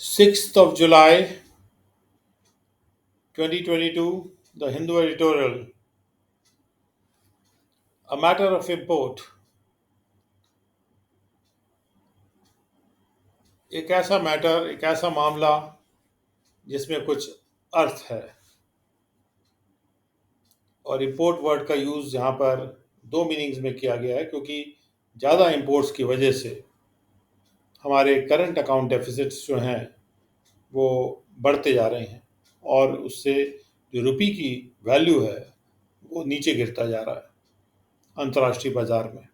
6th of July 2022, the Hindu editorial, a matter of import, एक ऐसा matter, एक ऐसा मामला जिसमें कुछ अर्थ है। और इम्पोर्ट वर्ड का यूज़ यहाँ पर दो मीनिंग्स में किया गया है, क्योंकि ज़्यादा इम्पोर्ट्स की वजह से हमारे करंट अकाउंट डेफिसिट्स जो हैं वो बढ़ते जा रहे हैं, और उससे जो रुपी की वैल्यू है वो नीचे गिरता जा रहा है अंतर्राष्ट्रीय बाजार में।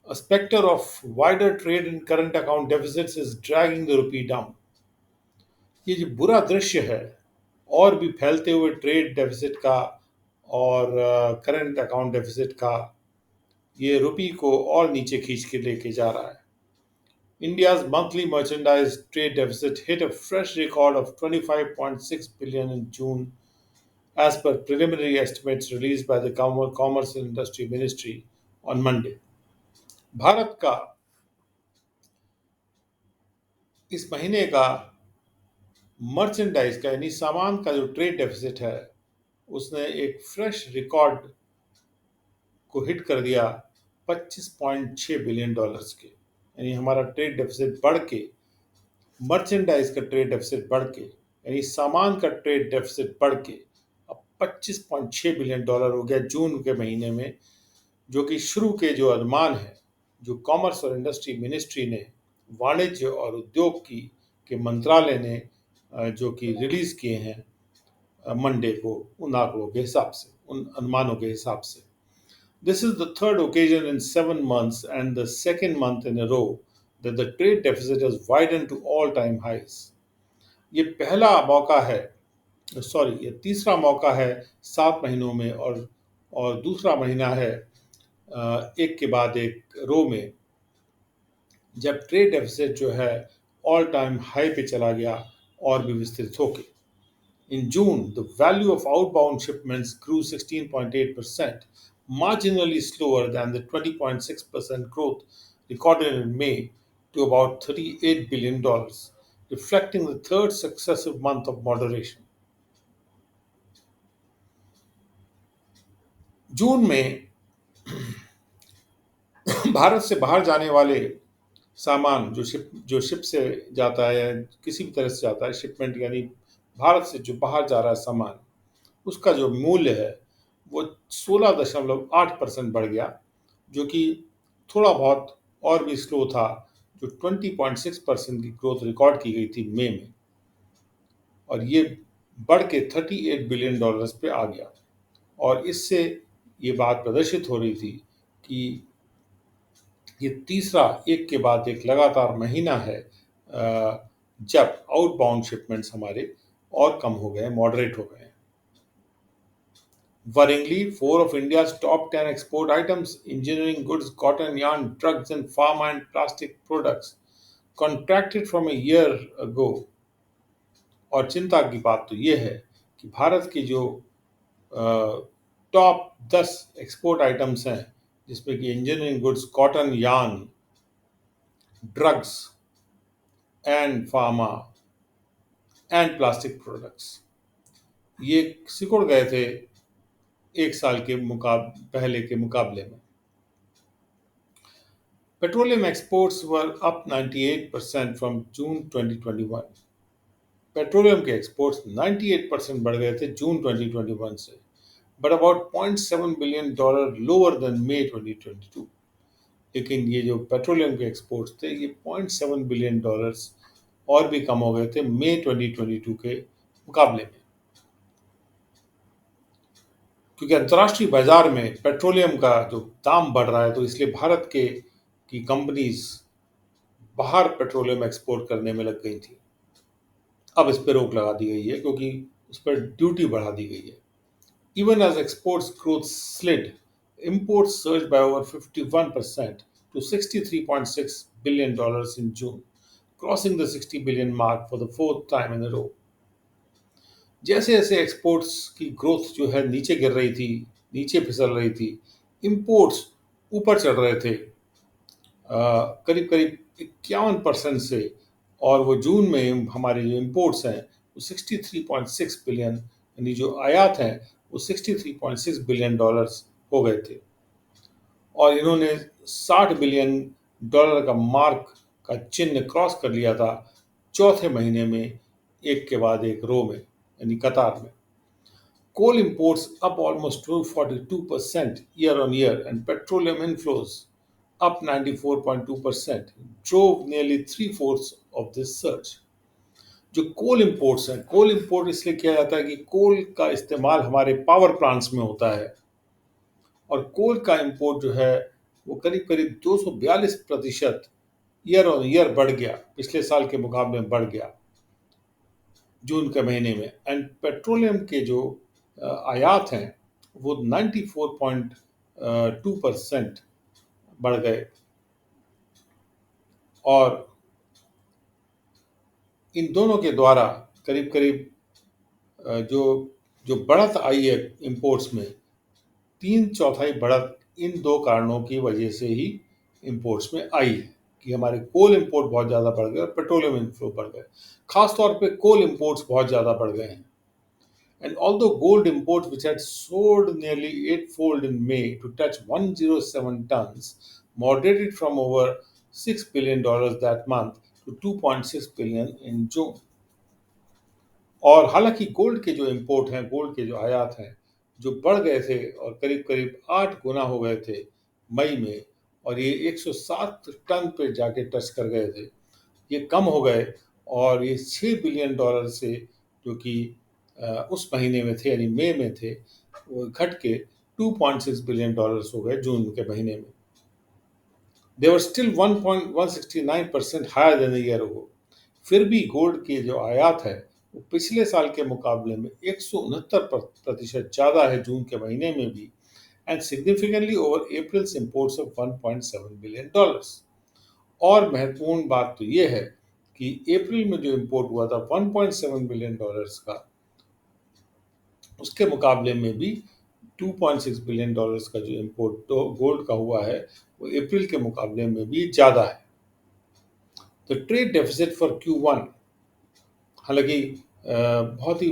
A specter of wider trade and current account deficits is dragging the rupee down. ये जो बुरा दृश्य है, और भी फैलते हुए ट्रेड डेफिसिट का और करंट अकाउंट डेफिसिट का, ये रुपी को और नीचे खींच के लेके जा रहा है। India's monthly merchandise trade deficit hit a fresh record of 25.6 billion in June, as per preliminary estimates released by the Commerce and Industry Ministry on Monday. Bharat का इस महीने का मर्चेंडाइज का यानी सामान का जो ट्रेड डेफिसिट है, उसने एक फ्रेश रिकॉर्ड को हिट कर दिया 25.6 बिलियन डॉलर्स के। यानी हमारा ट्रेड डेफिसिट बढ़ के, मर्चेंडाइज का ट्रेड डेफिसिट बढ़ के, यानी सामान का ट्रेड डेफिसिट बढ़ के अब 25.6 बिलियन डॉलर हो गया जून के महीने में, जो कि शुरू के जो अनुमान है, जो कॉमर्स और इंडस्ट्री मिनिस्ट्री ने, वाणिज्य और उद्योग की के मंत्रालय ने जो कि रिलीज किए हैं मंडे को, उन आंकड़ों के हिसाब से, उन अनुमानों के हिसाब से। This is the third occasion in 7 months and the second month in a row that the trade deficit has widened to all-time highs. ये पहला मौका है, ये तीसरा मौका है 7 महीनों में, और दूसरा महीना है एक के बाद एक रो में, जब ट्रेड डेफिसिट जो है ऑल टाइम हाई पे चला गया और भी विस्तृत होके। In June, the value of outbound shipments grew 16.8%, marginally slower than the 20.6% growth recorded in May to about $38 billion, reflecting the third successive month of moderation. जून में भारत से बाहर जाने वाले सामान, जो शिप से जाता है या किसी भी तरह से जाता है, शिपमेंट यानी भारत से जो बाहर जा रहा है सामान, उसका जो मूल्य है वो 16.8% बढ़ गया, जो कि थोड़ा बहुत और भी स्लो था जो 20.6% की ग्रोथ रिकॉर्ड की गई थी मई में, और ये बढ़ के $38 बिलियन पे आ गया। और इससे ये बात प्रदर्शित हो रही थी कि ये तीसरा एक के बाद एक लगातार महीना है जब आउटबाउंड शिपमेंट्स हमारे और कम हो गए, मॉडरेट हो गए। Worryingly, 4 of India's top 10 export items, engineering goods, cotton, yarn, drugs, and pharma and plastic products, contracted from a year ago. और चिंता की बात तो ये है कि भारत की जो टॉप 10 एक्सपोर्ट आइटम्स हैं, जिसमें कि engineering goods, cotton, yarn, drugs and pharma and plastic products, ये सिकुड़ गए थे एक साल के पहले के मुकाबले में। Petroleum exports were up 98% from June 2021. Petroleum के एक्सपोर्ट्स 98% बढ़ गए थे जून 2021 से, but about $0.7 billion lower than May 2022। लेकिन ये जो पेट्रोलियम के एक्सपोर्ट्स थे, ये $0.7 बिलियन और भी कम हो गए थे मई 2022 के मुकाबले में, क्योंकि अंतर्राष्ट्रीय बाजार में पेट्रोलियम का जो दाम बढ़ रहा है, तो इसलिए भारत की कंपनीज बाहर पेट्रोलियम एक्सपोर्ट करने में लग गई थी। अब इस पर रोक लगा दी गई है, क्योंकि उस पर ड्यूटी बढ़ा दी गई है। Even as exports growth slid, imports surged by over 51% to $63.6 billion in June, crossing the 60 billion mark for the fourth time in a row. जैसे जैसे एक्सपोर्ट्स की ग्रोथ जो है नीचे गिर रही थी, नीचे फिसल रही थी, इंपोर्ट्स ऊपर चढ़ रहे थे करीब करीब 51% से, और वो जून में हमारे जो इम्पोर्ट्स हैं वो 63.6 बिलियन, यानी जो आयात हैं वो 63.6 बिलियन डॉलर्स हो गए थे। और इन्होंने 60 बिलियन डॉलर का मार्क का चिन्ह क्रॉस कर लिया था चौथे महीने में, एक के बाद एक रो में, यानी कतार में। Coal imports up almost 242% year on year, and petroleum inflows up 94.2% drove nearly three-fourths of this surge. जो कोल इंपोर्ट्स हैं, कोल इंपोर्ट इसलिए किया जाता है कि कोल का इस्तेमाल हमारे पावर प्लांट्स में होता है, और कोल का इंपोर्ट जो है वो करीब करीब 242% ईयर ऑन ईयर बढ़ गया, पिछले साल के मुकाबले में बढ़ गया जून के महीने में। एंड पेट्रोलियम के जो आयात हैं वो 94.2% बढ़ गए। और इन दोनों के द्वारा करीब करीब जो जो बढ़त आई है इंपोर्ट्स में, तीन चौथाई बढ़त इन दो कारणों की वजह से ही इंपोर्ट्स में आई है कि हमारे कोल इंपोर्ट बहुत ज़्यादा बढ़ गए और पेट्रोलियम इनफ्लो बढ़ गए। खासतौर पे कोल इंपोर्ट्स बहुत ज़्यादा बढ़ गए हैं। And although gold imports, which had soared nearly eightfold in May to touch 107 tons, moderated from over $6 billion that month to 2.6 billion in June. और हालांकि गोल्ड के जो इंपोर्ट हैं, गोल्ड के जो आयात हैं, जो बढ़ गए थे और करीब करीब 8 गुना हो गए थे मई में, और ये 107 टन पे जाके टच कर गए थे, ये कम हो गए और ये $6 बिलियन से, जो कि उस महीने में थे यानी मई में थे, वो घट के $2.6 बिलियन हो गए जून के महीने में। They were still 1.169% higher than year ago. फिर भी गोल्ड की जो आयात है वो पिछले साल के मुकाबले में 169% ज़्यादा है जून के महीने में भी, and significantly over April imports of $1.7 billion. और महत्वपूर्ण बात तो ये है कि अप्रैल में जो इंपोर्ट हुआ था $1.7 बिलियन का, उसके मुकाबले में भी $2.6 बिलियन का जो इंपोर्ट तो गोल्ड का हुआ है वो अप्रैल के मुकाबले में भी ज़्यादा है। तो ट्रेड डेफिसिट फॉर Q1, हालांकि बहुत ही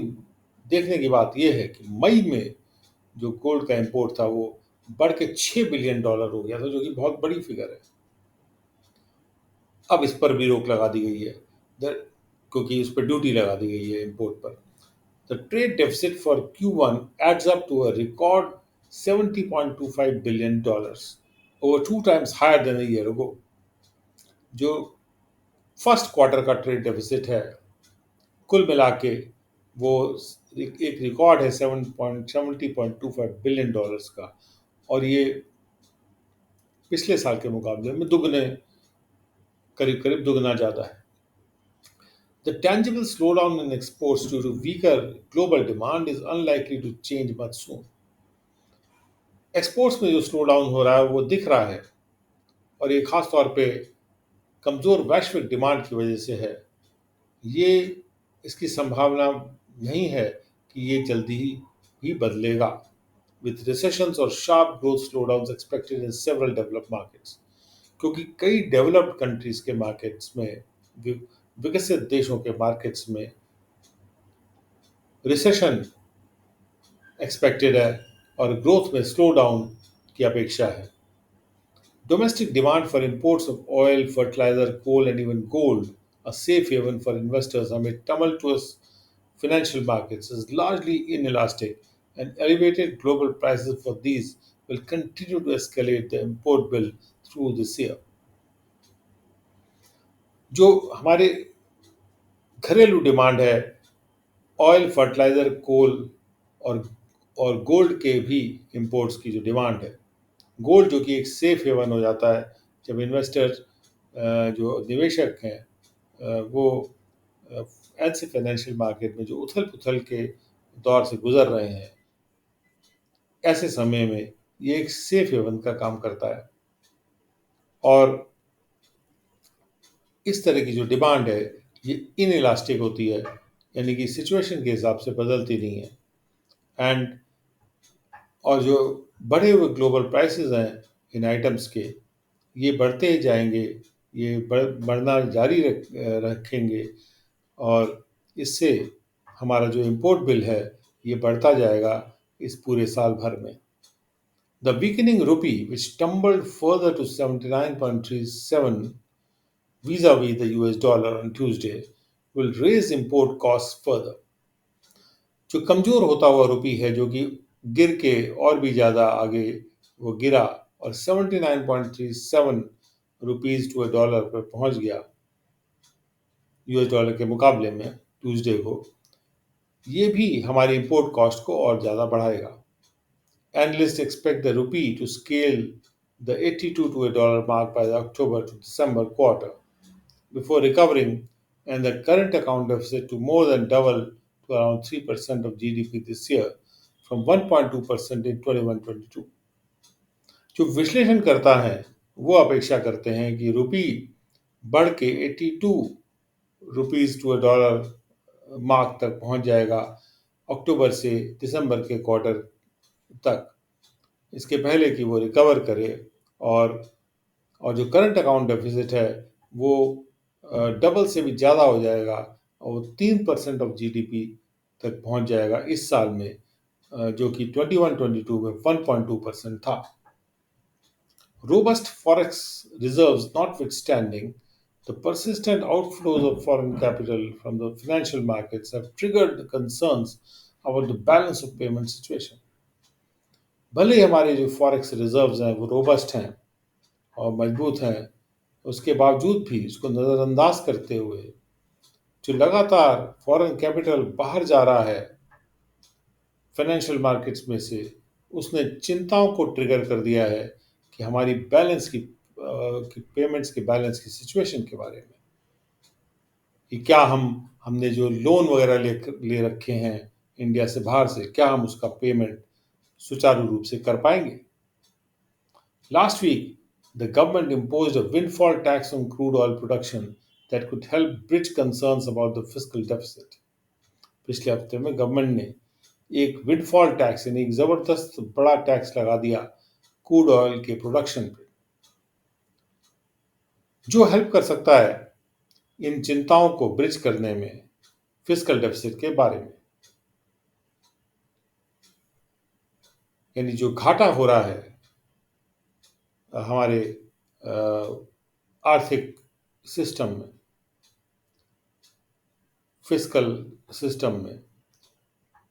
देखने की बात यह है कि मई में जो गोल्ड का इंपोर्ट था वो बढ़ के $6 बिलियन हो गया था, जो कि बहुत बड़ी फिगर है। अब इस पर भी रोक लगा दी गई है क्योंकि इस पर ड्यूटी लगा दी गई है इंपोर्ट पर। The trade deficit for Q1 adds up to a record $70.25 billion, over two times higher than a year ago. जो फर्स्ट क्वार्टर का ट्रेड डेफिसिट है कुल मिला के वो एक रिकॉर्ड है $70.25 बिलियन का, और ये पिछले साल के मुकाबले में करीब करीब दुगना ज़्यादा है। The tangible slowdown in exports due to weaker global demand is unlikely to change much soon. Exports में जो स्लो डाउन हो रहा है वो दिख रहा है, और ये खास तौर पे कमज़ोर वैश्विक डिमांड की वजह से है। ये इसकी संभावना नहीं है कि ये जल्दी ही बदलेगा, विद रिसेशंस और sharp growth slowdowns expected in several developed markets, क्योंकि कई डेवलप्ड कंट्रीज के मार्केट्स में, विकसित देशों के मार्केट्स में रिसेशन एक्सपेक्टेड है और ग्रोथ में स्लो डाउन की अपेक्षा है। Domestic demand for imports of oil, fertilizer, coal, and even gold, a safe haven for investors amid tumultuous financial markets, is largely inelastic, and elevated global prices for these will continue to escalate the import bill through this year. जो हमारे घरेलू demand है, oil, fertiliser, कोल और gold के भी imports की जो demand है, गोल्ड जो कि एक सेफ हेवन हो जाता है जब इन्वेस्टर, जो निवेशक हैं, वो ऐसे फाइनेंशियल मार्केट में जो उथल पुथल के दौर से गुजर रहे हैं, ऐसे समय में ये एक सेफ हेवन का काम करता है। और इस तरह की जो डिमांड है ये इन इलास्टिक होती है, यानी कि सिचुएशन के हिसाब से बदलती नहीं है। एंड और जो बढ़े हुए ग्लोबल प्राइसेस हैं इन आइटम्स के, ये बढ़ते ही जाएंगे ये बढ़ना जारी रखेंगे, और इससे हमारा जो इम्पोर्ट बिल है ये बढ़ता जाएगा इस पूरे साल भर में। The weakening rupee, which tumbled further to 79.37 vis-a-vis the US dollar on Tuesday, will raise import costs further. जो कमजोर होता हुआ रुपी है, जो कि गिर के और भी ज़्यादा आगे वो गिरा और 79.37 रुपीज़ टू अ डॉलर पर पहुंच गया यूएस डॉलर के मुकाबले में ट्यूसडे को, ये भी हमारी इंपोर्ट कॉस्ट को और ज़्यादा बढ़ाएगा। Analysts expect the rupee to scale the 82 to a dollar mark by the October to December quarter before recovering, and the current account deficit to more than double to around 3% of GDP this year from 1.2% in 21-22। जो विश्लेषण करता है वो अपेक्षा करते हैं कि रुपी बढ़ के 82 rupees to a dollar mark तक पहुंच जाएगा अक्टूबर से दिसंबर के क्वार्टर तक, इसके पहले कि वो रिकवर करे, और और जो करंट अकाउंट डेफिसिट है वो डबल से भी ज़्यादा हो जाएगा और वो 3% ऑफ जीडीपी तक पहुंच जाएगा इस साल में, जो कि 21-22 में 1.2% था। Robust forex reserves notwithstanding, the persistent outflows of foreign capital from the financial markets have triggered concerns about the balance of payment situation. भले ही हमारे जो फॉरेक्स रिजर्व्स हैं वो रोबस्ट हैं और मजबूत हैं, उसके बावजूद भी इसको नज़रअंदाज करते हुए जो लगातार फॉरेन कैपिटल बाहर जा रहा है फाइनेंशियल मार्केट्स में से, उसने चिंताओं को ट्रिगर कर दिया है कि हमारी बैलेंस की पेमेंट्स के बैलेंस की सिचुएशन के बारे में, कि क्या हमने जो लोन वगैरह ले रखे हैं इंडिया से बाहर से, क्या हम उसका पेमेंट सुचारू रूप से कर पाएंगे। Last week, the government imposed a windfall tax on crude oil production that could help bridge concerns about the fiscal deficit. पिछले हफ्ते में गवर्नमेंट ने एक विंडफॉल टैक्स यानी एक जबरदस्त बड़ा टैक्स लगा दिया क्रूड ऑयल के प्रोडक्शन पे, जो हेल्प कर सकता है इन चिंताओं को ब्रिज करने में फिस्कल डेफिसिट के बारे में। यानी जो घाटा हो रहा है हमारे आर्थिक सिस्टम में, फिस्कल सिस्टम में,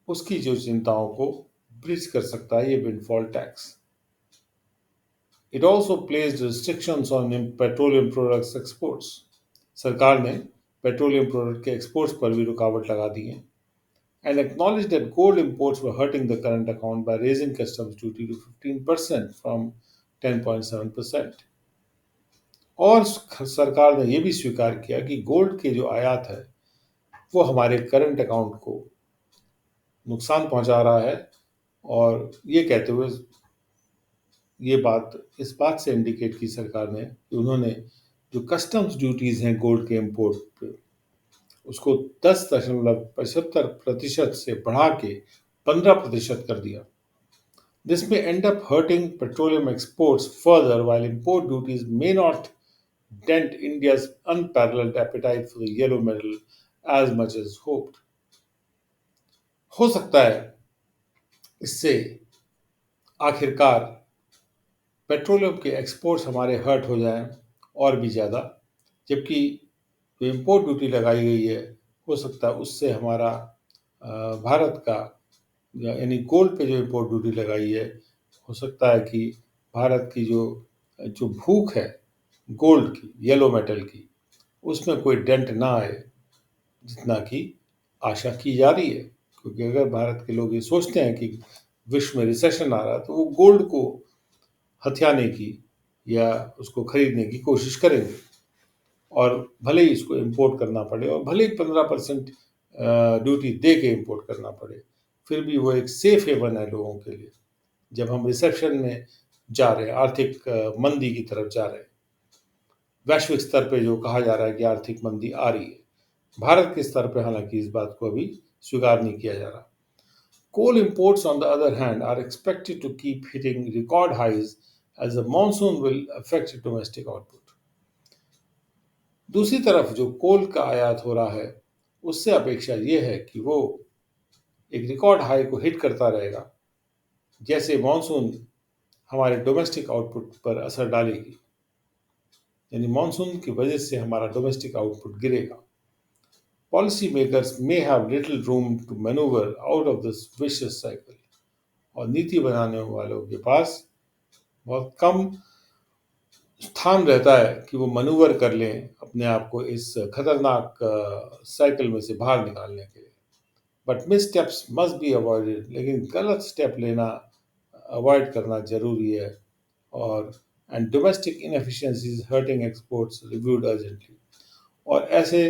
उसकी जो चिंताओं को ब्रिज कर सकता है ये windfall tax. It also placed restrictions on petroleum products exports. सरकार ने पेट्रोलियम प्रोडक्ट के एक्सपोर्ट्स पर भी रुकावट लगा दी है, and acknowledged that gold imports were hurting the current account by raising customs duty to 15% from 10.7%। और सरकार ने यह भी स्वीकार किया कि गोल्ड के जो आयात है वो हमारे करंट अकाउंट को नुकसान पहुंचा रहा है, और ये कहते हुए ये बात इस बात से इंडिकेट की सरकार ने कि उन्होंने जो कस्टम्स ड्यूटीज हैं गोल्ड के इंपोर्ट पे, उसको 10.75% से बढ़ा के 15% कर दिया। This may end up hurting petroleum exports further, while import duties may not dent India's unparalleled appetite for the yellow metal as much as hoped। हो सकता है इससे आखिरकार पेट्रोलियम के एक्सपोर्ट्स हमारे हर्ट हो जाएं और भी ज़्यादा, जबकि जो इम्पोर्ट ड्यूटी लगाई गई है हो सकता है उससे हमारा भारत का यानी गोल्ड पे जो इम्पोर्ट ड्यूटी लगाई है, हो सकता है कि भारत की जो जो भूख है गोल्ड की, येलो मेटल की, उसमें कोई डेंट ना आए जितना कि आशा की जा रही है। क्योंकि अगर भारत के लोग ये सोचते हैं कि विश्व में रिसेशन आ रहा है तो वो गोल्ड को हथियाने की या उसको खरीदने की कोशिश करेंगे, और भले ही इसको इंपोर्ट करना पड़े और भले ही 15% ड्यूटी दे के इम्पोर्ट करना पड़े, फिर भी वो एक सेफ हेवन है लोगों के लिए जब हम रिसेप्शन में जा रहे हैं, आर्थिक मंदी की तरफ जा रहे हैं। वैश्विक स्तर पे जो कहा जा रहा है कि आर्थिक मंदी आ रही है, भारत के स्तर पे हालांकि इस बात को अभी स्वीकार नहीं किया जा रहा। Coal imports, on the other hand, are expected to keep hitting record highs as the monsoon will affect domestic output। दूसरी तरफ जो कोल का आयात हो रहा है, उससे अपेक्षा ये है कि वो एक रिकॉर्ड हाई को हिट करता रहेगा, जैसे मॉनसून हमारे डोमेस्टिक आउटपुट पर असर डालेगी। यानी मॉनसून की वजह से हमारा डोमेस्टिक आउटपुट गिरेगा। Policy makers may have little room to manoeuvre out of this vicious cycle, और नीति बनाने वालों के पास बहुत कम स्थान रहता है कि वो मनूवर कर लें अपने आप को इस खतरनाक साइकिल में से बाहर निकालने के लिए। But miss steps must be avoided, लेकिन गलत स्टेप लेना अवॉइड करना जरूरी है। और and domestic inefficiencies hurting exports reviewed urgently. और ऐसे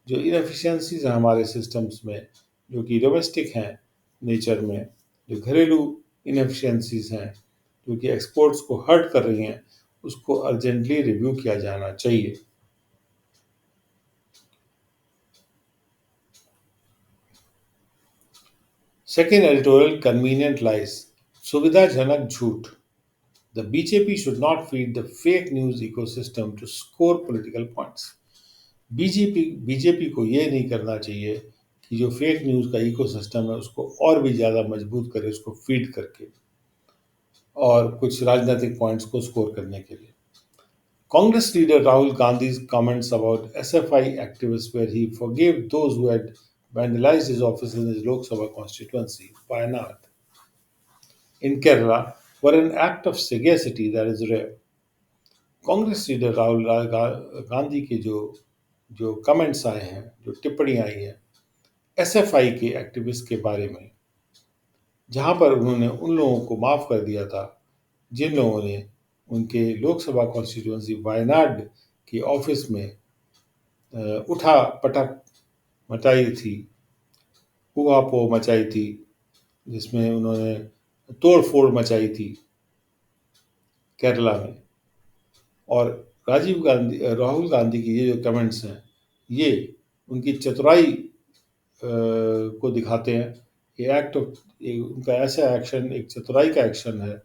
जो इनएफिशिएंसीज हैं हमारे सिस्टम्स में, जो कि डोमेस्टिक हैं नेचर में, जो घरेलू इनएफिशिएंसीज हैं जो कि एक्सपोर्ट्स को हर्ट कर रही हैं, उसको अर्जेंटली रिव्यू किया जाना चाहिए। सेकेंड एडिटोरियल, कन्वीनियंट लाइज, सुविधाजनक झूठ। The BJP should not feed the fake news ecosystem to score political points. BJP को ये नहीं करना चाहिए कि जो फेक न्यूज़ का इकोसिस्टम है उसको और भी ज़्यादा मजबूत करे, उसको फीड करके और कुछ राजनीतिक पॉइंट्स को स्कोर करने के लिए। Congress leader Rahul Gandhi's comments about SFI activists, where he forgave those who had vandalized his office in his Lok Sabha constituency, Wayanad, in Kerala, were an act of sagacity that is rare. Congress leader Rahul Gandhi के जो जो comments आए हैं, जो टिप्पणी आई है SFI के activist के बारे में, जहां पर उन्होंने उन लोगों को माफ कर दिया था जिन लोगों ने उनके लोकसभा कॉन्स्टिट्यूंसी वायनाड के ऑफिस में उठा पटक मचाई थी, ऊहापोह मचाई थी, जिसमें उन्होंने तोड़ फोड़ मचाई थी केरला में। और राहुल गांधी की ये जो कमेंट्स हैं, ये उनकी चतुराई को दिखाते हैं। ये उनका ऐसा एक्शन एक चतुराई का एक्शन है,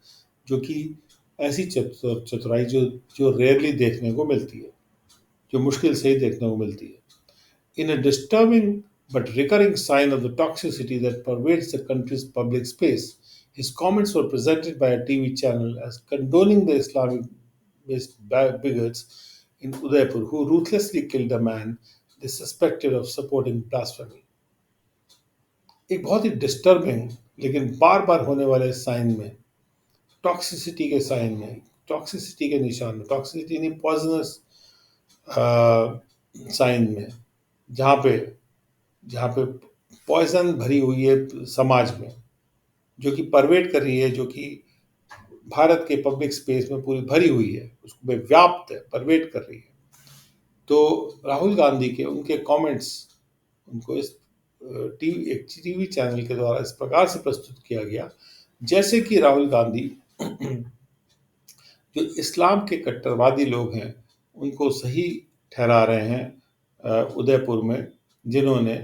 जो कि ऐसी चतुराई जो जो रेयरली देखने को मिलती है, जो मुश्किल से ही देखने को मिलती है। In a disturbing but recurring sign of the toxicity that pervades the country's public space, his comments were presented by a TV channel as condoning the Islamic based bigots in Udaipur who ruthlessly killed a man they suspected of supporting blasphemy. एक बहुत ही disturbing लेकिन बार बार होने वाले sign में, toxicity के sign में, toxicity के निशान में, टॉक्सिसिटी नहीं पॉइजनस साइन में, जहाँ पे जहाँ पे पॉइजन भरी हुई है समाज में, जो कि परवेट कर रही है, जो कि भारत के पब्लिक स्पेस में पूरी भरी हुई है, उसमें व्याप्त है, परवेट कर रही है। तो राहुल गांधी के उनके कमेंट्स, उनको इस एक टीवी चैनल के द्वारा इस प्रकार से प्रस्तुत किया गया जैसे कि राहुल गांधी जो इस्लाम के कट्टरवादी लोग हैं उनको सही ठहरा रहे हैं उदयपुर में, जिन्होंने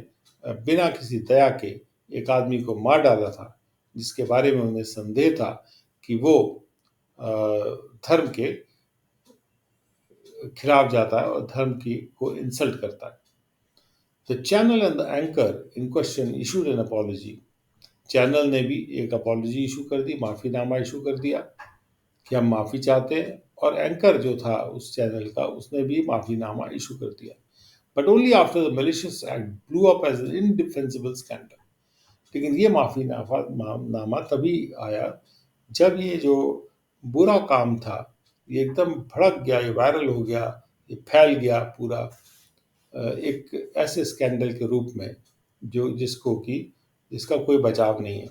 बिना किसी दया के एक आदमी को मार डाला था, जिसके बारे में उन्हें संदेह था कि वो धर्म के खिलाफ जाता है और धर्म की को इंसल्ट करता है। The channel and the anchor in question issued N apology. Channel ने भी एक अपॉलॉजी इशू कर दी, माफ़ीनामा इशू कर दिया कि हम माफ़ी चाहते हैं, और एंकर जो था उस चैनल का उसने भी माफ़ीनामा इशू कर दिया। But only after the malicious act blew up as an indefensible scandal. लेकिन ये माफ़ीनामा तभी आया जब ये जो बुरा काम था ये एकदम भड़क गया, ये वायरल हो गया, ये फैल गया पूरा एक ऐसे स्कैंडल के रूप में जो जिसका कोई बचाव नहीं है।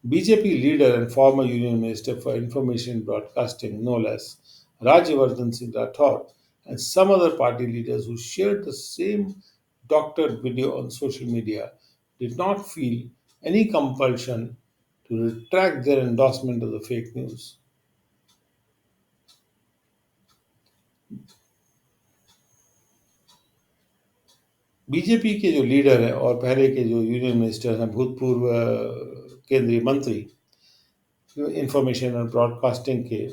BJP leader and former Union Minister for Information Broadcasting, no less, Rajyavardhan Singh Rathore, and some other party leaders who shared the same doctored video on social media did not feel any compulsion to retract their endorsement of the fake news. BJP के जो leader हैं और पहले के जो union minister हैं, भूतपूर्व केंद्रीय मंत्री इंफॉर्मेशन और ब्रॉडकास्टिंग के,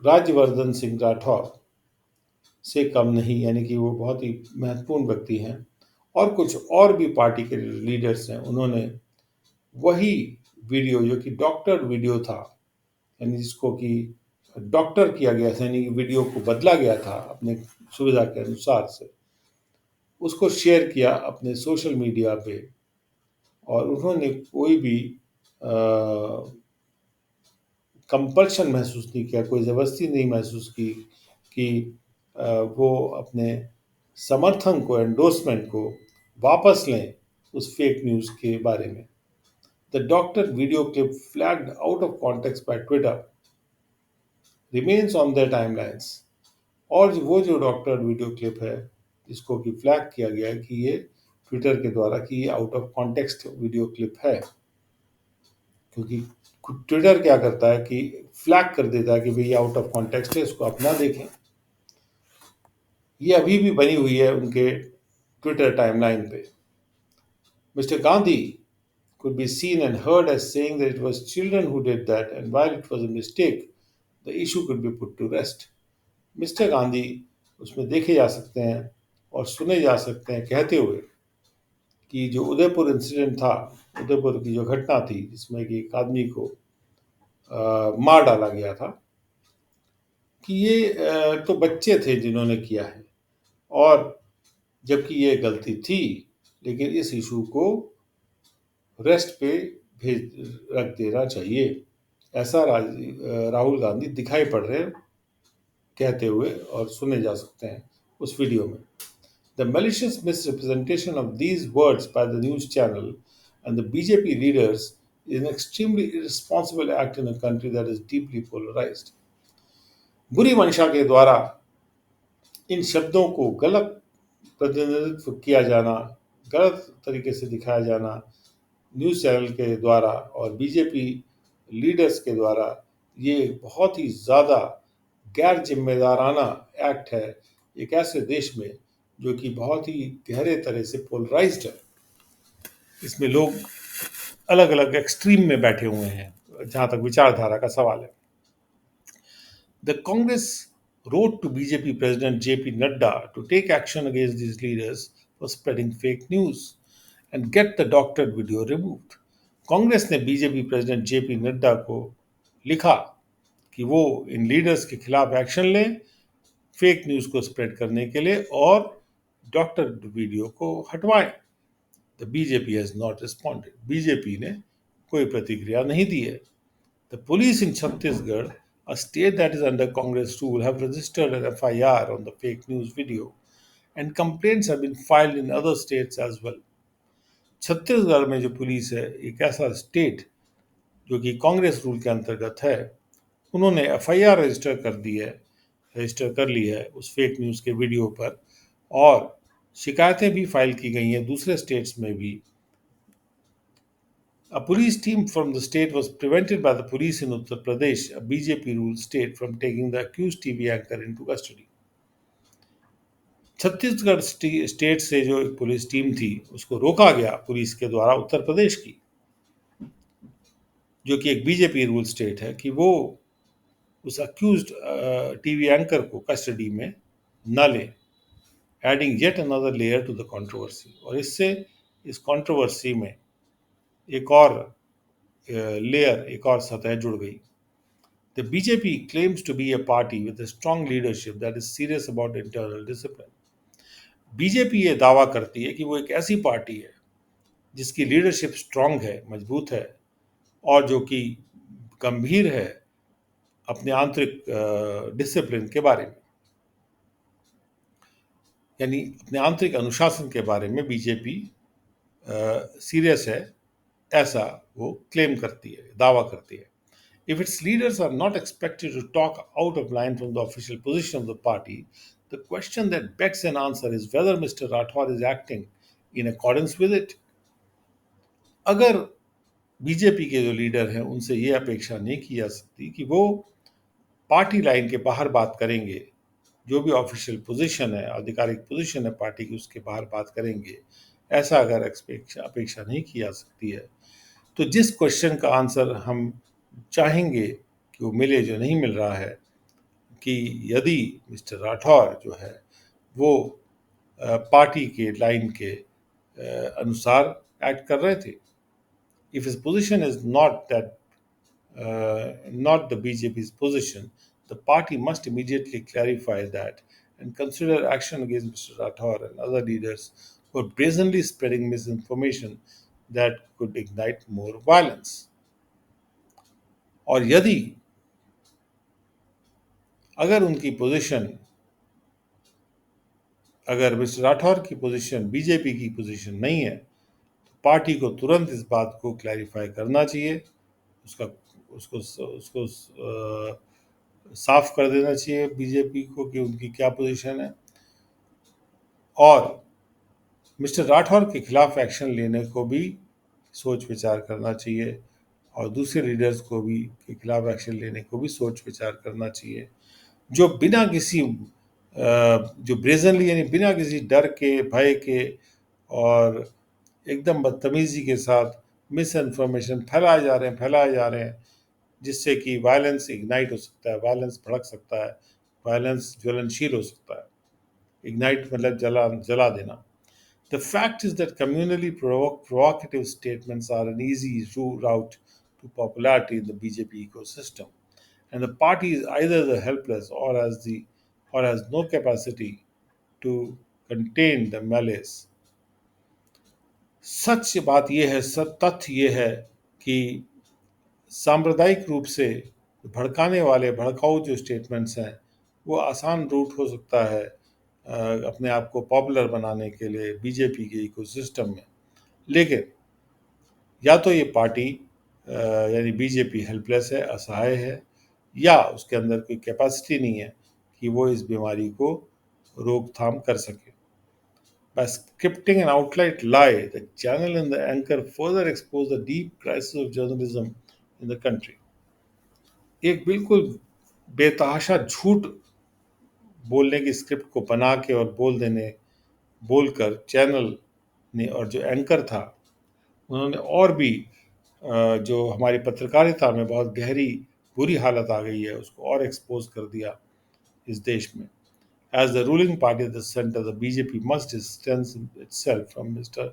राज्यवर्धन सिंह राठौर से कम नहीं, यानी कि वो बहुत ही महत्वपूर्ण व्यक्ति हैं। और कुछ और भी पार्टी के लीडर्स हैं, उन्होंने वही वीडियो जो कि डॉक्टर वीडियो था, यानी जिसको कि डॉक्टर किया गया था, यानी कि वीडियो को बदला गया था अपने सुविधा के अनुसार से, उसको शेयर किया अपने सोशल मीडिया पे। और उन्होंने कोई भी कंपल्शन महसूस नहीं किया, कोई ज़बरदस्ती नहीं महसूस की कि वो अपने समर्थन को, एंडोर्समेंट को वापस लें उस फेक न्यूज़ के बारे में। The doctor video clip flagged out of context by Twitter remains on their timelines. और वो जो डॉक्टर वीडियो क्लिप है, जिसको कि फ्लैग किया गया है कि ये ट्विटर के द्वारा कि ये out of context video clip है, क्योंकि ट्विटर क्या करता है कि फ्लैग कर देता है कि भाई ये आउट ऑफ कॉन्टेक्स्ट है, इसको आप ना देखें। ये अभी भी बनी हुई है उनके ट्विटर टाइमलाइन पे। Mister Gandhi could be seen and heard as saying that it was children who did that, and while it was a mistake, the issue could be put to rest. Mister Gandhi उसमें देखे जा सकते हैं और सुने जा सकते हैं कहते हुए कि जो उदयपुर इंसिडेंट था, उदयपुर की जो घटना थी जिसमें कि एक आदमी को मार डाला गया था, कि ये तो बच्चे थे जिन्होंने किया है, और जबकि ये गलती थी, लेकिन इस इशू को रेस्ट पे भेज रख देना चाहिए, ऐसा राहुल गांधी दिखाई पड़ रहे कहते हुए और सुने जा सकते हैं उस वीडियो में। The malicious misrepresentation of these words by the news channel and the BJP leaders is an extremely irresponsible act in a country that is deeply polarized. बुरी मंशा के द्वारा इन शब्दों को गलत प्रतिनिधित्व किया जाना, गलत तरीके से दिखाया जाना न्यूज़ चैनल के द्वारा और बीजेपी लीडर्स के द्वारा, ये बहुत ही ज़्यादा गैर जिम्मेदाराना एक्ट है एक ऐसे देश में जो कि बहुत ही गहरे तरह से पोलराइज्ड है। इसमें लोग अलग अलग एक्सट्रीम में बैठे हुए हैं जहाँ तक विचारधारा का सवाल है। The Congress wrote to BJP President JP Nadda to take action against these leaders for spreading fake news and get the doctored video removed. Congress ने बीजेपी प्रेसिडेंट जेपी नड्डा को लिखा कि वो इन लीडर्स के खिलाफ एक्शन लें फेक न्यूज़ को स्प्रेड करने के लिए और डॉक्टर वीडियो को हटवाएं। The BJP has not responded. BJP ने कोई प्रतिक्रिया नहीं दी है। The police in Chhattisgarh, a state that is under Congress rule, have registered an FIR on the fake news video, and complaints have been filed in other states as well. Chhattisgarh में जो police है, एक ऐसा स्टेट जो कि Congress rule के अंतर्गत है, उन्होंने एफआईआर रजिस्टर कर ली है उस फेक न्यूज़ के वीडियो पर, और शिकायतें भी फाइल की गई हैं दूसरे स्टेट्स में भी। A police team from the state was prevented by the police in Uttar Pradesh, a BJP-ruled state, from taking the accused TV anchor into custody. Chhattisgarh state से जो एक पुलिस टीम थी उसको रोका गया पुलिस के द्वारा उत्तर प्रदेश की, जो कि एक बीजेपी रूल स्टेट है, कि वो उस अक्यूज्ड टीवी एंकर को कस्टडी में न ले, adding yet another layer to the controversy. और इससे इस कंट्रोवर्सी में एक और लेयर, एक और सतह जुड़ गई। The BJP claims to be a party with a strong leadership that is serious about internal discipline. BJP ये दावा करती है कि वो एक ऐसी पार्टी है जिसकी लीडरशिप स्ट्रांग है, मजबूत है, और जो कि गंभीर है अपने आंतरिक डिसिप्लिन के बारे में, यानी अपने आंतरिक अनुशासन के बारे में बीजेपी सीरियस है, ऐसा वो क्लेम करती है, दावा करती है। If its leaders are not expected to talk out of line from the official position of the party, the question that begs an answer is whether Mr. Rathore is acting in accordance with it. अगर BJP के जो leader हैं उनसे ये अपेक्षा नहीं की जा सकती कि वो पार्टी लाइन के बाहर बात करेंगे, जो भी ऑफिशियल पोजीशन है, आधिकारिक पोजीशन है पार्टी की, उसके बाहर बात करेंगे, ऐसा अगर अपेक्षा नहीं की जा सकती है, तो जिस क्वेश्चन का आंसर हम चाहेंगे कि वो मिले, जो नहीं मिल रहा है, कि यदि मिस्टर राठौर जो है वो पार्टी के लाइन के अनुसार एक्ट कर रहे थे. If his position is not the BJP's position, the party must immediately clarify that and consider action against Mr. Rathore and other leaders who are brazenly spreading misinformation that could ignite more violence. और यदि अगर उनकी position अगर mister Rathore की position BJP की position नहीं है, तो पार्टी को तुरंत इस बात को क्लैरिफाई करना चाहिए, उसका उसको उसको साफ कर देना चाहिए बीजेपी को कि उनकी क्या पोजीशन है, और मिस्टर राठौर के खिलाफ एक्शन लेने को भी सोच विचार करना चाहिए, और दूसरे लीडर्स को भी के खिलाफ एक्शन लेने को भी सोच विचार करना चाहिए, जो बिना किसी जो ब्रेजनली यानी बिना किसी डर के, भय के और एकदम बदतमीजी के साथ मिस इन्फॉर्मेशन फैलाए जा रहे हैं, जिससे कि वायलेंस इग्नाइट हो सकता है, वायलेंस भड़क सकता है, वायलेंस ज्वलनशील हो सकता है. इग्नाइट मतलब जला देना. The fact is that communally provocative statements are an easy route to popularity in the BJP ecosystem, and the party is either the helpless or has no capacity to contain the malice. सच बात यह है, तथ्य यह है कि सांप्रदायिक रूप से भड़काने वाले भड़काऊ जो स्टेटमेंट्स हैं वो आसान रूट हो सकता है अपने आप को पॉपुलर बनाने के लिए बीजेपी के इकोसिस्टम में. लेकिन या तो ये पार्टी यानी बीजेपी हेल्पलेस है, असहाय है, या उसके अंदर कोई कैपेसिटी नहीं है कि वो इस बीमारी को रोकथाम कर सके. By scripting an outright lie, the channel and the anchor further expose the deep crisis of journalism in the country. एक बिल्कुल बेतहाशा झूठ बोलने की स्क्रिप्ट को बना के और बोलकर चैनल ने और जो एंकर था उन्होंने और भी जो हमारी पत्रकारिता में बहुत गहरी बुरी हालत आ गई है उसको और एक्सपोज कर दिया इस देश में. As the ruling party at the center, the BJP must distance itself from Mr.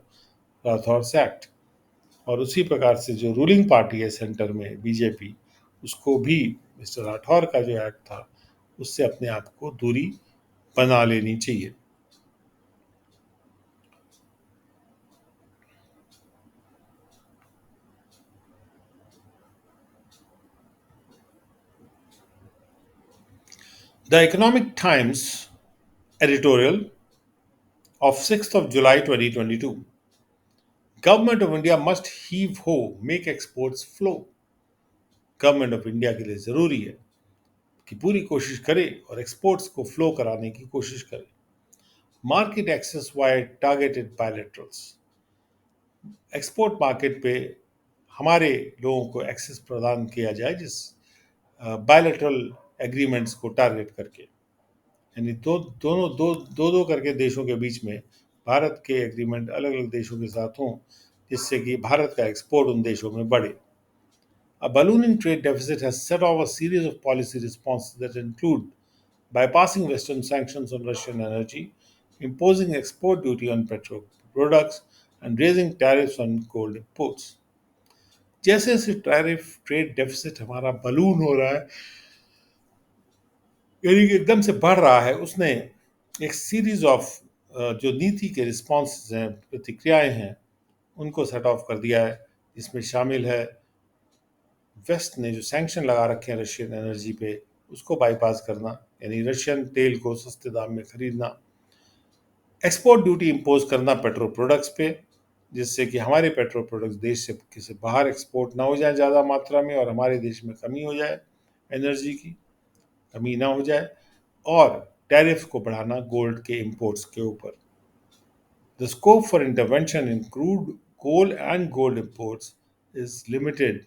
Rathor's act. और उसी प्रकार से जो रूलिंग पार्टी है सेंटर में बीजेपी, उसको भी मिस्टर राठौर का जो एक्ट था उससे अपने आप को दूरी बना लेनी चाहिए. The Economic Times editorial of 6th of July 2022. Government of India must heave ho, make exports flow. Government of India के लिए ज़रूरी है कि पूरी कोशिश करे और एक्सपोर्ट्स को फ्लो कराने की कोशिश करे. Market access via targeted bilaterals. Export market पे हमारे लोगों को एक्सेस प्रदान किया जाए जिस बायलैटरल एग्रीमेंट्स को टारगेट करके, यानी दो करके देशों के बीच में भारत के एग्रीमेंट अलग अलग देशों के साथ हों, जिससे कि भारत का एक्सपोर्ट उन देशों में बढ़े. A ballooning trade deficit has set off a series of policy responses that include bypassing Western sanctions on Russian energy, imposing export duty on petrol products, and raising tariffs on gold imports. जैसे जैसे tariff trade deficit हमारा balloon हो रहा है, यानी कि एकदम से बढ़ रहा है, उसने एक सीरीज ऑफ जो नीति के रिस्पॉन्स हैं, प्रतिक्रियाएं हैं, उनको सेट ऑफ कर दिया है, जिसमें शामिल है वेस्ट ने जो सैंक्शन लगा रखे हैं रशियन एनर्जी पे उसको बाईपास करना, यानी रशियन तेल को सस्ते दाम में खरीदना. एक्सपोर्ट ड्यूटी इम्पोज करना पेट्रोल प्रोडक्ट्स पे, जिससे कि हमारे पेट्रोल प्रोडक्ट्स देश से बाहर एक्सपोर्ट ना हो जाए ज़्यादा मात्रा में और हमारे देश में कमी हो जाए, एनर्जी की कमी ना हो जाए. और टैरिफ को बढ़ाना गोल्ड के इंपोर्ट्स के ऊपर. The scope for intervention in crude coal and gold imports is limited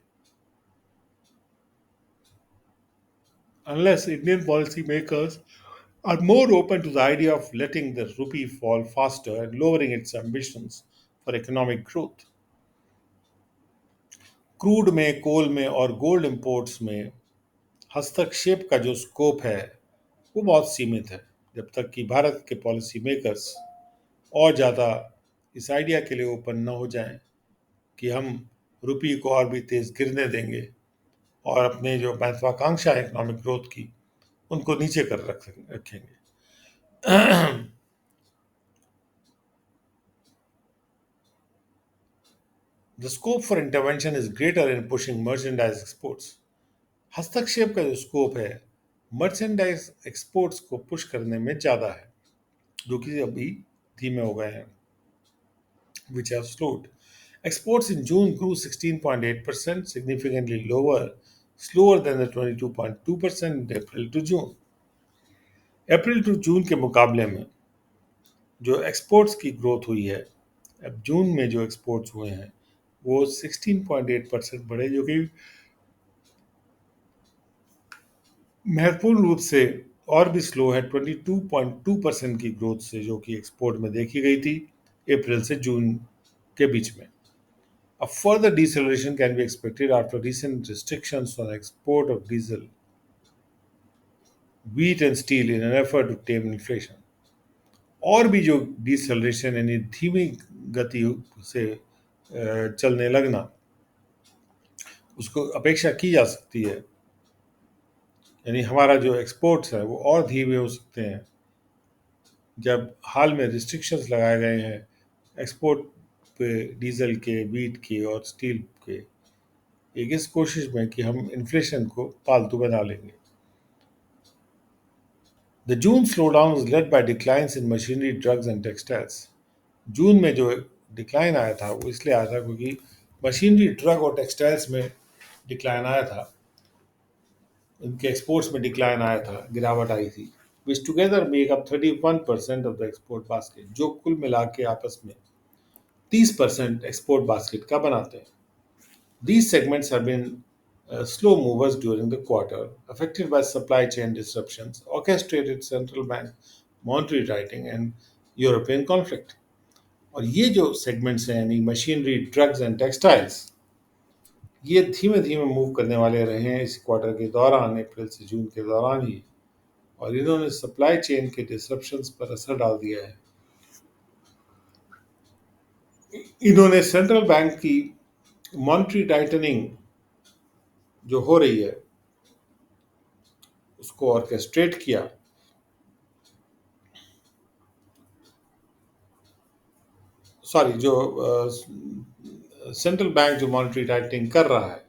unless Indian policymakers are more open to the idea of letting the rupee fall faster and lowering its ambitions for economic growth. Crude में, कोल में और gold imports में हस्तक्षेप का जो scope है वो बहुत सीमित है। जब तक कि भारत के पॉलिसी मेकर्स और ज़्यादा इस आइडिया के लिए ओपन न हो जाएं कि हम रुपये को और भी तेज़ गिरने देंगे और अपने जो महत्वाकांक्षा है इकोनॉमिक ग्रोथ की उनको नीचे कर रखेंगे। The scope for intervention is greater in pushing merchandise exports. हस्तक्षेप का जो स्कोप है मर्चेंडाइज एक्सपोर्ट्स को पुश करने में ज़्यादा है, जो कि अभी धीमे हो गए हैं, which have slowed. Exports in June grew 16.8%, significantly slower than the 22.2% in April to June. April to June के मुकाबले में जो एक्सपोर्ट्स की ग्रोथ हुई है, अब जून में जो एक्सपोर्ट्स हुए हैं वो 16.8% बढ़े, जो कि महत्वपूर्ण रूप से और भी स्लो है 22.2% की ग्रोथ से जो कि एक्सपोर्ट में देखी गई थी अप्रैल से जून के बीच में। A further deceleration can be expected after recent restrictions on export of diesel, wheat and steel in an effort to tame inflation. और भी जो डिसलेशन यानी धीमी गति से चलने लगना उसको अपेक्षा की जा सकती है, यानी हमारा जो एक्सपोर्ट्स है वो और धीमे हो सकते हैं जब हाल में रिस्ट्रिक्शंस लगाए गए हैं एक्सपोर्ट पे डीजल के, वीट के और स्टील के, एक इस कोशिश में कि हम इन्फ्लेशन को पालतू बना लेंगे। The June slowdown was led by declines in machinery, drugs and textiles. जून में जो डिक्लाइन आया था वो इसलिए आया था क्योंकि मशीनरी, ड्रग और टेक्सटाइल्स में डिक्लाइन आया था, उनके एक्सपोर्ट्स में डिक्लाइन आया था, गिरावट आई थी, which together make up 31% of the export basket, जो कुल मिला के आपस में 30% एक्सपोर्ट बास्केट का बनाते हैं। These segments have been slow movers during the quarter, affected by supply chain disruptions, orchestrated central bank monetary tightening and European conflict. और ये जो सेगमेंट्स हैं यानी मशीनरी, ड्रग्स एंड टेक्सटाइल्स, ये धीमे धीमे मूव करने वाले रहे हैं इस क्वार्टर के दौरान, अप्रैल से जून के दौरान ही, और इन्होंने सप्लाई चेन के डिसरप्शंस पर असर डाल दिया है। इन्होंने सेंट्रल बैंक की मॉनेटरी टाइटनिंग जो हो रही है उसको ऑर्केस्ट्रेट किया। सॉरी, जो सेंट्रल बैंक जो मॉनेटरी टाइटनिंग कर रहा है,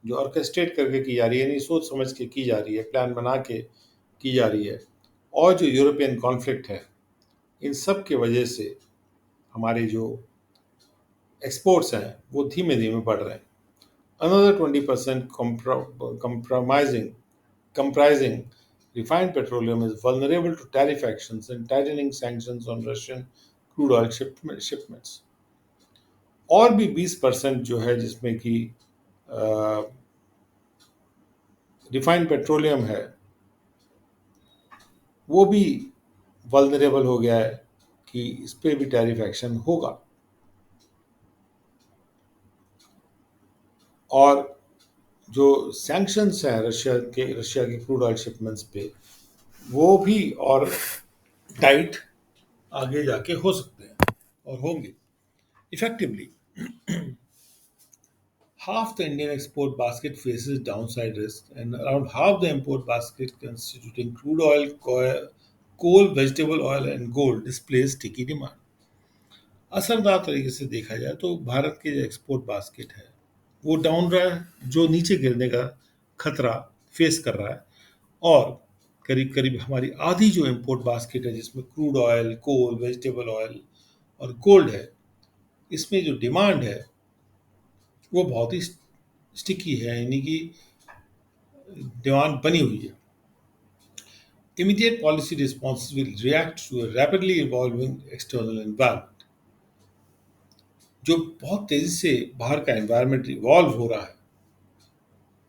जो ऑर्केस्ट्रेट करके की जा रही है, यानी सोच समझ के की जा रही है, प्लान बना के की जा रही है, और जो यूरोपियन कॉन्फ्लिक्ट है, इन सब के वजह से हमारे जो एक्सपोर्ट्स हैं वो धीमे धीमे बढ़ रहे हैं। Another 20% compromising comprising refined petroleum is vulnerable to tariff actions and tightening sanctions on Russian crude oil shipments. और भी 20% जो है जिसमें कि रिफाइंड पेट्रोलियम है वो भी वल्नरेबल हो गया है कि इस पर भी टैरिफ एक्शन होगा। और जो सैंक्शंस हैं रशिया के क्रूड ऑयल शिपमेंट्स पे, वो भी और टाइट आगे जाके हो सकते हैं और होंगे effectively. Half the Indian export basket faces downside risk, and around half the import basket, constituting crude oil, coal, vegetable oil, and gold, displays sticky demand. असरदार तरीके से देखा जाए तो भारत के जो एक्सपोर्ट बास्केट है वो डाउन रहा है, जो नीचे गिरने का खतरा फेस कर रहा है, और करीब करीब हमारी आधी जो इम्पोर्ट बास्केट है जिसमें क्रूड ऑयल, कोल, वेजिटेबल ऑयल और गोल्ड है, इसमें जो डिमांड है वो बहुत ही स्टिकी है, यानी कि डिमांड बनी हुई है। Immediate policy responses will react to a rapidly evolving external environment. जो बहुत तेजी से बाहर का एनवायरनमेंट इवॉल्व हो रहा है,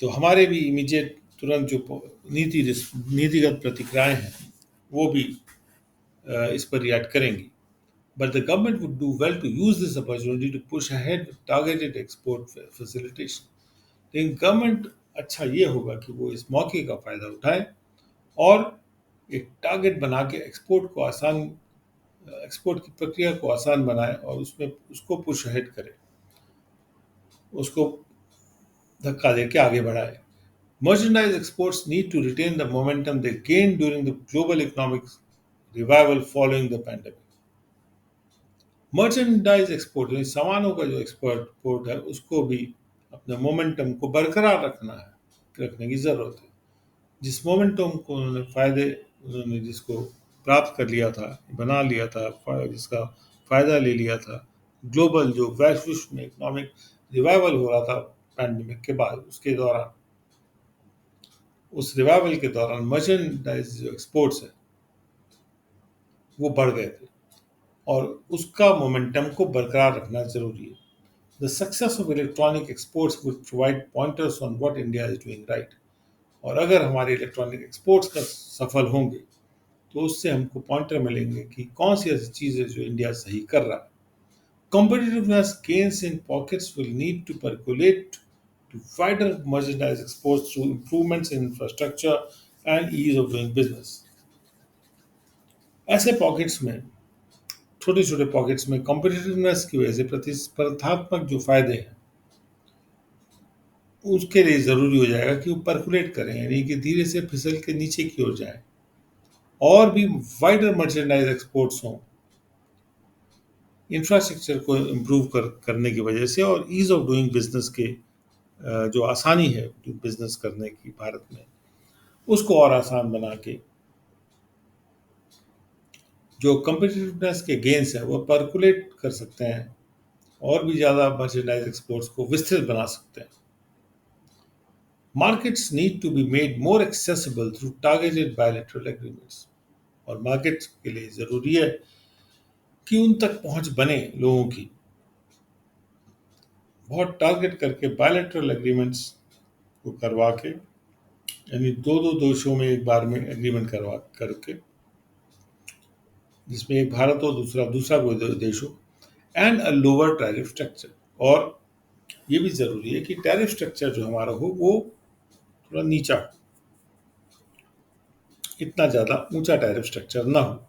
तो हमारे भी इमीडिएट तुरंत जो नीतिगत प्रतिक्रियाएं हैं वो भी इस पर रिएक्ट करेंगी। But the government would do well to use this opportunity to push ahead with targeted export facilitation. लेकिन गवर्नमेंट अच्छा ये होगा कि वो इस मौके का फायदा उठाए और एक टारगेट बना के एक्सपोर्ट की प्रक्रिया को आसान बनाए और उसमें उसको पुश हेड करे, उसको धक्का दे के आगे बढ़ाए। Merchandise exports need to retain the momentum they gained during the global economic revival following the pandemic. Merchandise export यानी सामानों का जो एक्सपोर्ट है उसको भी अपने मोमेंटम को बरकरार रखने की ज़रूरत है। जिस मोमेंटम को उन्होंने जिसको प्राप्त कर लिया था, बना लिया था, जिसका फ़ायदा ले लिया था, ग्लोबल जो वैश्विक में इकोनॉमिक रिवाइवल हो रहा था पैंडमिक के बाद, उसके दौरान उस रिवाइवल के दौरान मर्चेंडाइज जो एक्सपोर्ट्स है वो बढ़ गए थे और उसका मोमेंटम को बरकरार रखना जरूरी है। The success of electronic exports would provide pointers on what India is doing right. और अगर हमारे इलेक्ट्रॉनिक एक्सपोर्ट्स का सफल होंगे तो उससे हमको पॉइंटर मिलेंगे कि कौन सी ऐसी चीज़ है जो इंडिया सही कर रहा है। Competitiveness gains in pockets will need to percolate to wider merchandise exports through improvements in infrastructure and ease of doing business. ऐसे पॉकेट्स में, छोटे छोटे पॉकेट्स में कॉम्पिटिटिवनेस की वजह से प्रतिस्पर्धात्मक जो फायदे हैं उसके लिए ज़रूरी हो जाएगा कि वो परकुलेट करें, यानी कि धीरे से फिसल के नीचे की ओर जाए और भी वाइडर मर्चेंडाइज एक्सपोर्ट्स हों इंफ्रास्ट्रक्चर को इम्प्रूव करने की वजह से और ईज ऑफ डूइंग बिजनेस के जो आसानी है बिजनेस करने की भारत में उसको और आसान बना के जो कम्पिटिटिवनेस के गेंस हैं वो परकुलेट कर सकते हैं और भी ज़्यादा मर्चेंडाइज एक्सपोर्ट्स को विस्तृत बना सकते हैं। Markets need to be made more accessible through targeted bilateral agreements. और मार्केट्स के लिए ज़रूरी है कि उन तक पहुंच बने लोगों की, बहुत टारगेट करके बायलैटरल एग्रीमेंट्स को करवा के, यानी दो दो देशों में एक बार में एग्रीमेंट करवा करके, जिसमें एक भारत हो दूसरा दूसरा कोई देश हो, and a lower tariff structure. और ये भी ज़रूरी है कि टैरिफ स्ट्रक्चर जो हमारा हो वो थोड़ा नीचा हो, इतना ज़्यादा ऊंचा टैरिफ स्ट्रक्चर ना हो।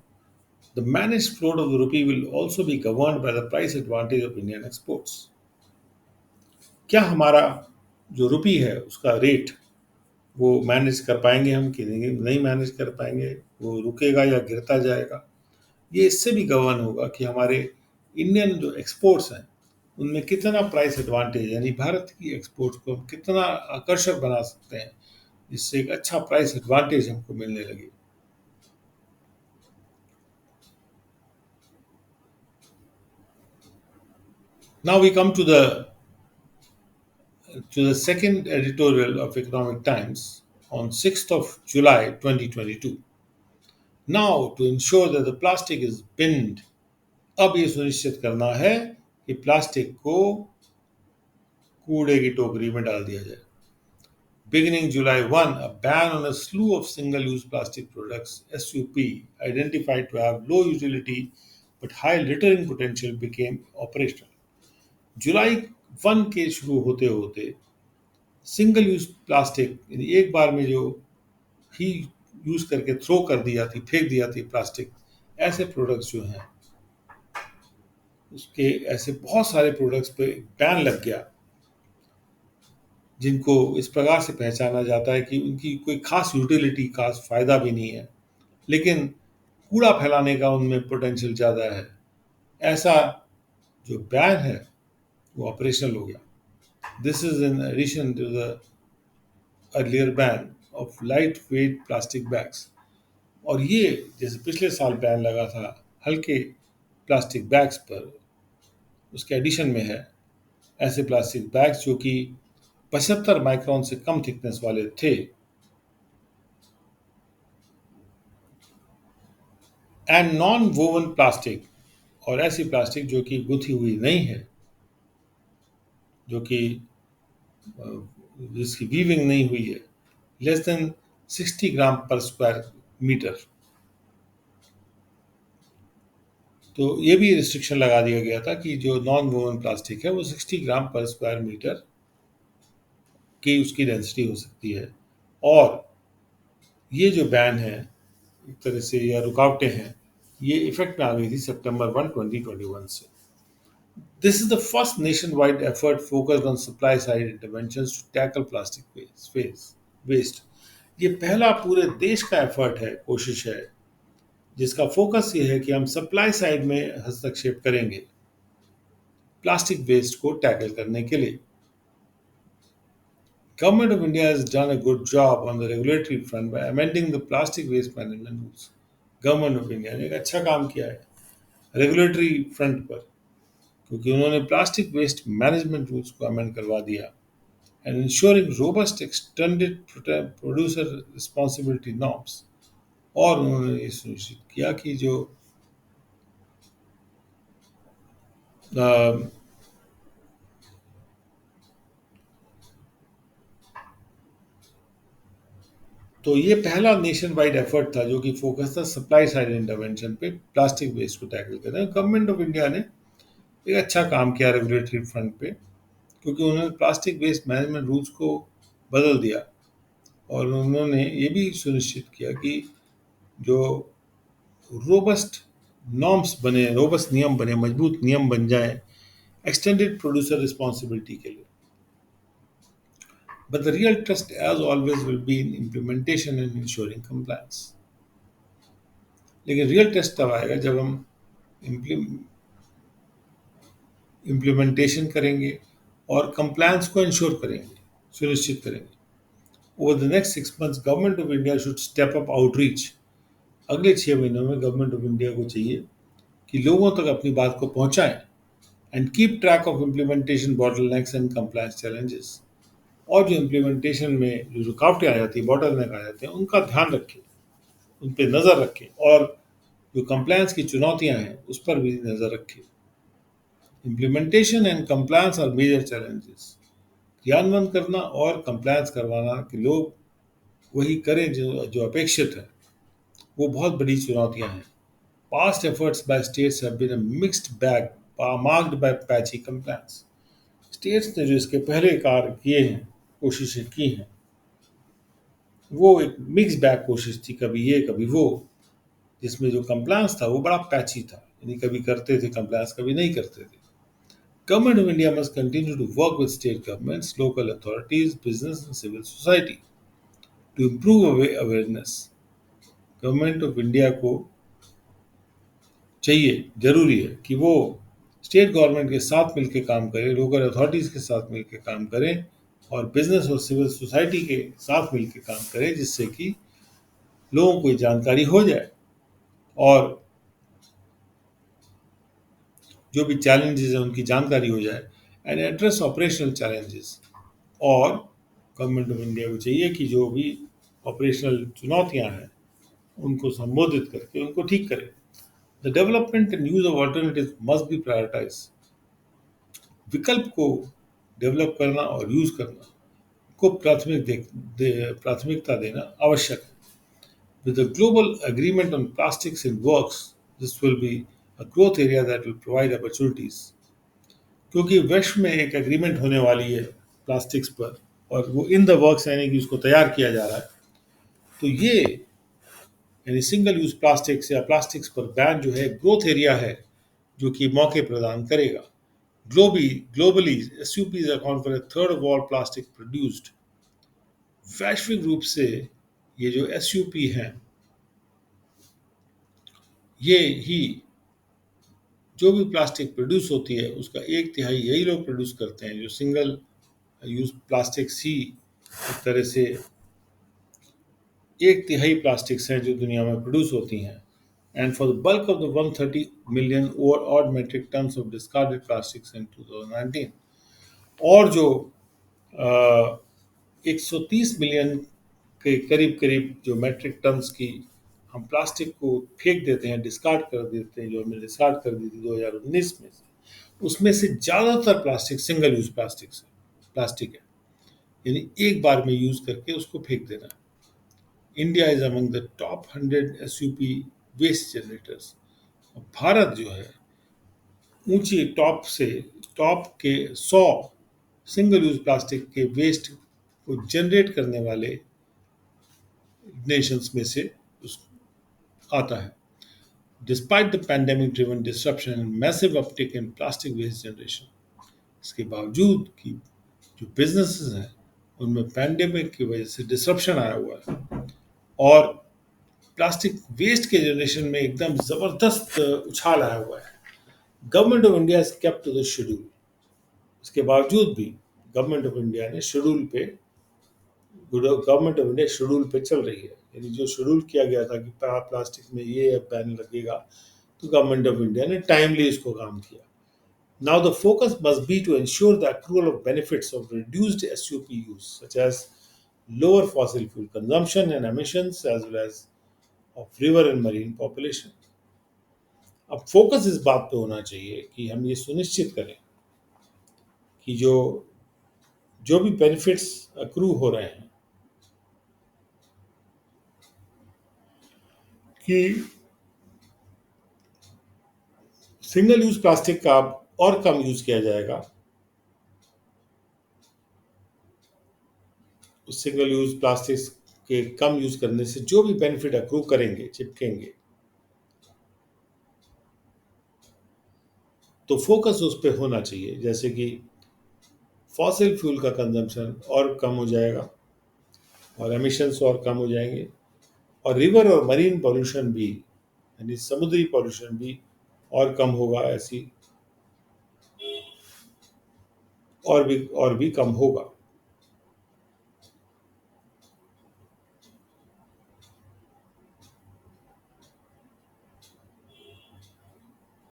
The managed float of the rupee will also be governed by the price advantage of Indian exports. क्या हमारा जो रुपी है उसका रेट वो मैनेज कर पाएंगे हम कि नहीं मैनेज कर पाएंगे, वो रुकेगा या गिरता जाएगा। ये इससे भी गवर्न होगा कि हमारे इंडियन जो एक्सपोर्ट्स हैं उनमें कितना प्राइस एडवांटेज, यानी भारत की एक्सपोर्ट्स को हम कितना आकर्षक बना सकते हैं जिससे एक अच्छा प्राइस एडवांटेज हमको मिलने लगे। Now we come to the second editorial of Economic Times on 6th of July 2022. Now, to ensure that the plastic is binned, अब ये सुनिश्चित करना है कि प्लास्टिक को कूड़े की टोकरी में डाल दिया जाए। Beginning July 1, a ban on a slew of single-use plastic products (SUP) identified to have low utility but high littering potential became operational. जुलाई 1 के शुरू होते होते सिंगल यूज प्लास्टिक, यानी एक बार में जो ही यूज करके थ्रो कर दी जाती, फेंक दी जाती प्लास्टिक, ऐसे प्रोडक्ट्स जो हैं उसके ऐसे बहुत सारे प्रोडक्ट्स पे बैन लग गया जिनको इस प्रकार से पहचाना जाता है कि उनकी कोई खास यूटिलिटी, खास फायदा भी नहीं है, लेकिन कूड़ा फैलाने का उनमें पोटेंशियल ज़्यादा है। ऐसा जो बैन है वो ऑपरेशनल हो गया। This is in addition to the earlier ban of light weight plastic bags. और ये जैसे पिछले साल बैन लगा था हल्के प्लास्टिक बैग्स पर, उसके एडिशन में है ऐसे प्लास्टिक बैग्स जो कि 75 माइक्रोन से कम थिकनेस वाले थे एंड नॉन वोवन प्लास्टिक, और ऐसी प्लास्टिक जो कि गुथी हुई नहीं है, जो कि जिसकी वीविंग नहीं हुई है, लेस देन 60 ग्राम पर स्क्वायर मीटर। तो ये भी रिस्ट्रिक्शन लगा दिया गया था कि जो नॉन वोवन प्लास्टिक है वो 60 ग्राम पर स्क्वायर मीटर की उसकी डेंसिटी हो सकती है। और ये जो बैन है एक तरह से या रुकावटें हैं, ये इफेक्ट में आ गई थी सितंबर 1, 2021 से। This is the first nationwide effort focused on supply side interventions to tackle plastic waste. ये पहला पूरे देश का एफर्ट है, कोशिश है, जिसका फोकस ये है कि हम सप्लाई साइड में हस्तक्षेप करेंगे प्लास्टिक वेस्ट को टैकल करने के लिए। Government of India has done a good job on the regulatory front by amending the plastic waste management rules. Government of India ने एक अच्छा काम किया है रेगुलेटरी फ्रंट पर, क्योंकि उन्होंने प्लास्टिक वेस्ट मैनेजमेंट रूल्स को अमेंड करवा दिया and ensuring robust extended producer responsibility norms. और उन्होंने ये सुनिश्चित किया कि जो अ, तो ये पहला नेशन वाइड एफर्ट था जो कि फोकस था सप्लाई साइड इंटरवेंशन पे प्लास्टिक वेस्ट को टैकल करने। गवर्नमेंट ऑफ इंडिया ने एक अच्छा काम किया रेगुलेटरी फ्रंट पे, क्योंकि उन्होंने प्लास्टिक वेस्ट मैनेजमेंट रूल्स को बदल दिया और उन्होंने ये भी सुनिश्चित किया कि जो रोबस्ट रोबस्ट नियम बने, मजबूत नियम बन जाए एक्सटेंडेड प्रोड्यूसर रिस्पॉन्सिबिलिटी के लिए। But the real trust as always will be in implementation and ensuring compliance. लेकिन रियल टेस्ट तब आएगा जब हम इम्प्लीमेंटेशन करेंगे और कंप्लायंस को इंश्योर करेंगे, सुनिश्चित करेंगे। Over the next 6 months government of India should step up outreach. अगले 6 महीनों में गवर्नमेंट ऑफ इंडिया को चाहिए कि लोगों तक अपनी बात को पहुंचाएं and keep track of implementation bottlenecks and compliance challenges. और जो इम्प्लीमेंटेशन में जो रुकावटें आ जाती हैं, बॉटलनेक आ जाते हैं, उनका ध्यान रखें, उन पर नज़र रखें, और जो कंप्लायंस की चुनौतियां हैं उस पर भी नज़र रखें। Implementation and compliance are major challenges. क्रियान्वयन करना और कंप्लायंस करवाना कि लोग वही करें जो जो अपेक्षित है, वो बहुत बड़ी चुनौतियां हैं। Past efforts by states have been a mixed bag, marked by patchy compliance. States ने जो इसके पहले कार्य किए हैं, कोशिशें की हैं, वो एक मिक्स बैग कोशिश थी, कभी ये कभी वो, जिसमें जो कंप्लायंस था वो बड़ा पैची था, यानी कभी करते थे कंप्लायंस, कभी नहीं करते थे। Government of India must continue to work with state governments, local authorities, business and civil society to improve awareness. Government of India को चाहिए, जरूरी है कि वो स्टेट गवर्नमेंट के साथ मिलकर काम करें, लोकल अथॉरिटीज़ के साथ मिलकर काम करें और बिजनेस और सिविल सोसाइटी के साथ मिलकर काम करें, जिससे कि लोगों को जानकारी हो जाए और जो भी चैलेंजेस हैं उनकी जानकारी हो जाए एंड एड्रेस ऑपरेशनल चैलेंजेस। और गवर्नमेंट ऑफ इंडिया को चाहिए कि जो भी ऑपरेशनल चुनौतियां हैं उनको संबोधित करके उनको ठीक करें। The development and use of alternative must be prioritize. विकल्प को डेवलप करना और यूज करना को प्राथमिकता देना आवश्यक है। With a global agreement on plastics in works, this will be a growth area that will provide opportunities. क्योंकि विश्व में एक एग्रीमेंट होने वाली है प्लास्टिक्स पर और वो इन द वर्क्स, यानी कि उसको तैयार किया जा रहा है, तो ये यानी सिंगल यूज प्लास्टिक्स या प्लास्टिक्स पर बैन जो है ग्रोथ एरिया है जो कि मौके प्रदान करेगा। Globally SUPs account for a third of all plastic produced। वैश्विक रूप से ये जो एसयूपी हैं, ये ही जो भी प्लास्टिक प्रोड्यूस होती है उसका 1/3 यही लोग प्रोड्यूस करते हैं, जो सिंगल यूज प्लास्टिक्स ही एक तरह से 1/3 प्लास्टिक्स हैं जो दुनिया में प्रोड्यूस होती हैं। And for the bulk of the 130 million और odd metric tons of discarded plastics in 2019, और जो 130 मिलियन के करीब करीब जो मेट्रिक टन्स की हम प्लास्टिक को फेंक देते हैं, डिस्कार्ड कर देते हैं, जो हमने डिस्कार्ड कर दी थी 2019 में से, उसमें से ज़्यादातर प्लास्टिक सिंगल यूज प्लास्टिक है, यानी एक बार में यूज करके उसको फेंक देना। India is among the top 100 SUP waste generators. भारत जो है ऊंची टॉप के 100 सिंगल यूज प्लास्टिक के वेस्ट को जनरेट करने वाले नेशंस में से आता है. Despite the pandemic driven disruption and massive uptick in plastic waste generation, इसके बावजूद कि जो बिजनेसेस हैं उनमें पैंडेमिक की वजह से डिसरप्शन आया हुआ है और प्लास्टिक वेस्ट के जनरेशन में एकदम जबरदस्त उछाल आया हुआ है. Government of India is kept to the schedule. इसके बावजूद भी गवर्नमेंट ऑफ इंडिया ने शेड्यूल पे गवर्नमेंट ऑफ इंडिया शेड्यूल पे चल रही है. यानी जो शेड्यूल किया गया था कि प्लास्टिक में ये बैन लगेगा, तो गवर्नमेंट ऑफ इंडिया ने टाइमली इसको काम किया. Now the focus must be to ensure the accrual of benefits of reduced SUP use, such as lower fossil fuel consumption and emissions, as well as of river and marine population. अब focus इस बात पे होना चाहिए कि हम ये सुनिश्चित करें कि जो जो भी बेनिफिट्स अक्रू हो रहे हैं कि सिंगल यूज प्लास्टिक का और कम यूज किया जाएगा. उस सिंगल यूज प्लास्टिक के कम यूज करने से जो भी बेनिफिट अक्रू करेंगे, चिपकेंगे, तो फोकस उस पर होना चाहिए. जैसे कि फॉसिल फ्यूल का कंजम्पशन और कम हो जाएगा और एमिशंस और कम हो जाएंगे और रिवर और मरीन पॉल्यूशन भी, यानी समुद्री पॉल्यूशन भी और कम होगा. ऐसी और भी कम होगा.